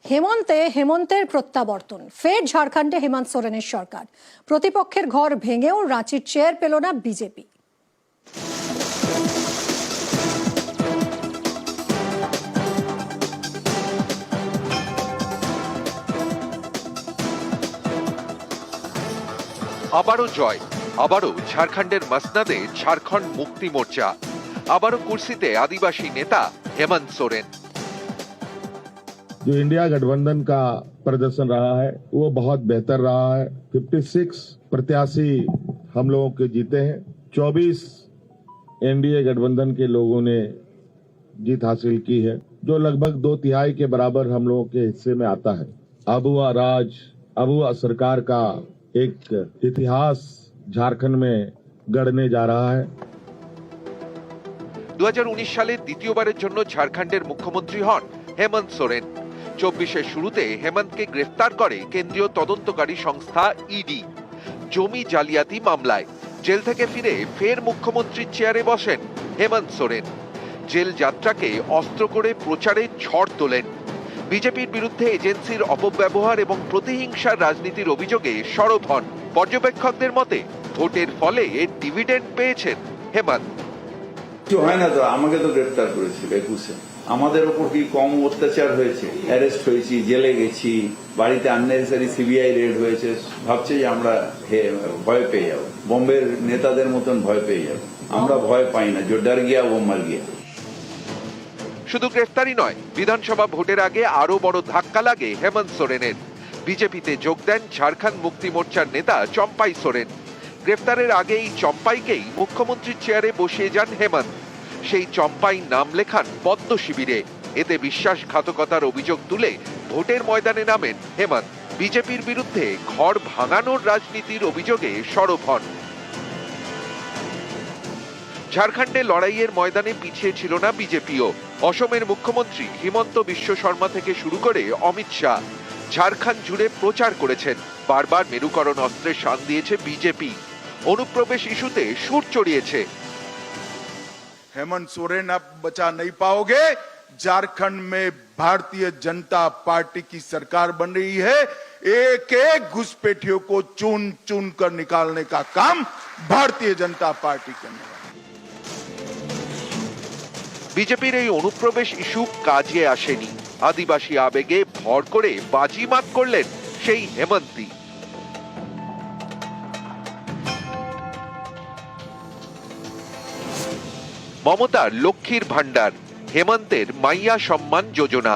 হেমন্তের প্রত্যাবর্তন, ফের ঝাড়খণ্ডে হেমন্ত সোরেনের সরকার। প্রতিপক্ষের ঘর ভেঙেও রাঁচির চেয়ার পেল না বিজেপি। আবারও জয়, আবারও ঝাড়খণ্ডের মসনদে ঝাড়খণ্ড মুক্তি মোর্চা, আবারও কুর্সিতে आदिवासी नेता हेमंत सोरेन। जो इंडिया गठबंधन का प्रदर्शन रहा है वो बहुत बेहतर रहा है। 56 प्रत्याशी हम लोगों के जीते हैं। 24 एनडीए गठबंधन के लोगों ने जीत हासिल की है, जो लगभग 2/3 के बराबर हम लोगों के हिस्से में आता है। अब हुआ राज, अब हुआ सरकार का एक इतिहास झारखंड में गढ़ने जा रहा है। 2019 সালে দ্বিতীয়বারের জন্য ঝাড়খণ্ডের মুখ্যমন্ত্রী হন হেমন্ত সোরেন। 24-এর শুরুতে হেমন্তকে গ্রেফতার করে কেন্দ্রীয় তদন্তকারী সংস্থা ইডি জমি জালিয়াতি মামলায়। জেল থেকে ফিরে ফের মুখ্যমন্ত্রীর চেয়ারে বসেন হেমন্ত সোরেন। জেল যাত্রাকে অস্ত্র করে প্রচারে ঝড় তোলেন। বিজেপির বিরুদ্ধে এজেন্সির অপব্যবহার এবং প্রতিহিংসার রাজনীতির অভিযোগে সরব হন। পর্যবেক্ষকদের মতে ভোটের ফলে ডিভিডেন্ড পেয়েছেন হেমন্ত। হয় না তো, আমাকে তো গ্রেফতার করেছিল 21-এ। আমাদের ওপর কি কম অত্যাচার হয়েছে? অ্যারেস্ট হয়েছি, জেলে গেছি, বাড়িতে আননেসেসারি সিবিআই রেড হয়েছে। ভাবছে যে আমরা ভয় পেয়ে যাব, বোম্বের নেতাদের মতন ভয় পেয়ে যাব। আমরা ভয় পাই না, যে ডর গিয়া ও মার গিয়া। শুধু গ্রেফতারি নয়, বিধানসভা ভোটের আগে আরো বড় ধাক্কা লাগে হেমন্ত সোরেনের। বিজেপিতে যোগ দেন ঝাড়খণ্ড মুক্তি মোর্চার নেতা চম্পাই সোরেন। গ্রেফতারের আগেই চম্পাইকেই মুখ্যমন্ত্রীর চেয়ারে বসিয়ে যান হেমন্ত। সেই চম্পাই নাম লেখান পদ্ম শিবিরে। এতে বিশ্বাসঘাতকতার অভিযোগ তুলে ভোটের ময়দানে নামেন হেমন্ত। বিজেপির বিরুদ্ধে ঘর ভাঙানোর রাজনীতির অভিযোগে সরব হন। ঝাড়খণ্ডে লড়াইয়ের ময়দানে পিছিয়ে ছিল না বিজেপিও। অসমের মুখ্যমন্ত্রী হিমন্ত বিশ্ব শর্মা থেকে শুরু করে অমিত শাহ ঝাড়খণ্ড জুড়ে প্রচার করেছেন। বারবার মেরুকরণ অস্ত্রের শান দিয়েছে বিজেপি। অনুপ্রবেশ ইস্যুতে সুর চড়িয়েছে। हेमंत सोरेन अब बचा नहीं पाओगे। झारखंड में भारतीय जनता पार्टी की सरकार बन रही है। एक एक घुसपैठियों को चुन चुन कर निकालने का काम भारतीय जनता पार्टी करने वाली। বিজেপির এই অনুপ্রবেশ ইস্যু কাজে আসেনি। আদিবাসী আবেগে ভর করে বাজিমাত করলেন সেই হেমন্তই। মমতার লক্ষ্মীর ভান্ডার, হেমন্তের মাইয়া সম্মান যোজনা।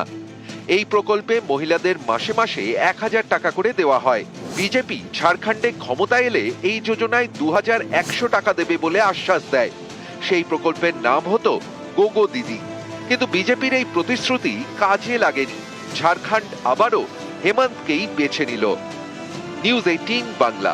এই প্রকল্পে মহিলাদের মাসে মাসে 1000 টাকা করে দেওয়া হয়। বিজেপি ঝাড়খণ্ডে ক্ষমতা এলে এই যোজনায় 2100 টাকা দেবে বলে আশ্বাস দেয়। সেই প্রকল্পের নাম হতো গোগো দিদি। কিন্তু বিজেপির এই প্রতিশ্রুতি কাজে লাগেনি। ঝাড়খণ্ড আবারও হেমন্তকেই বেছে নিল। নিউজ 18 বাংলা।